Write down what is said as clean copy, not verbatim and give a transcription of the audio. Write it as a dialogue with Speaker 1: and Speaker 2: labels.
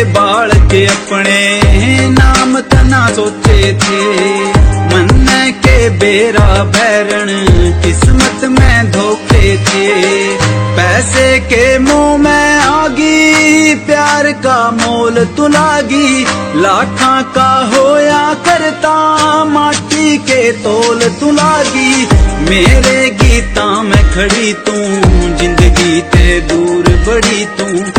Speaker 1: बाल के अपने नाम तना सोचे थे। मन के बेरा बैरण किस्मत में धोखे थे। पैसे के मुंह में आगी प्यार का मोल तू लागी। लाखा का होया करता माटी के तोल तू लागी। मेरे गीता में खड़ी तू जिंदगी ते दूर बड़ी तू।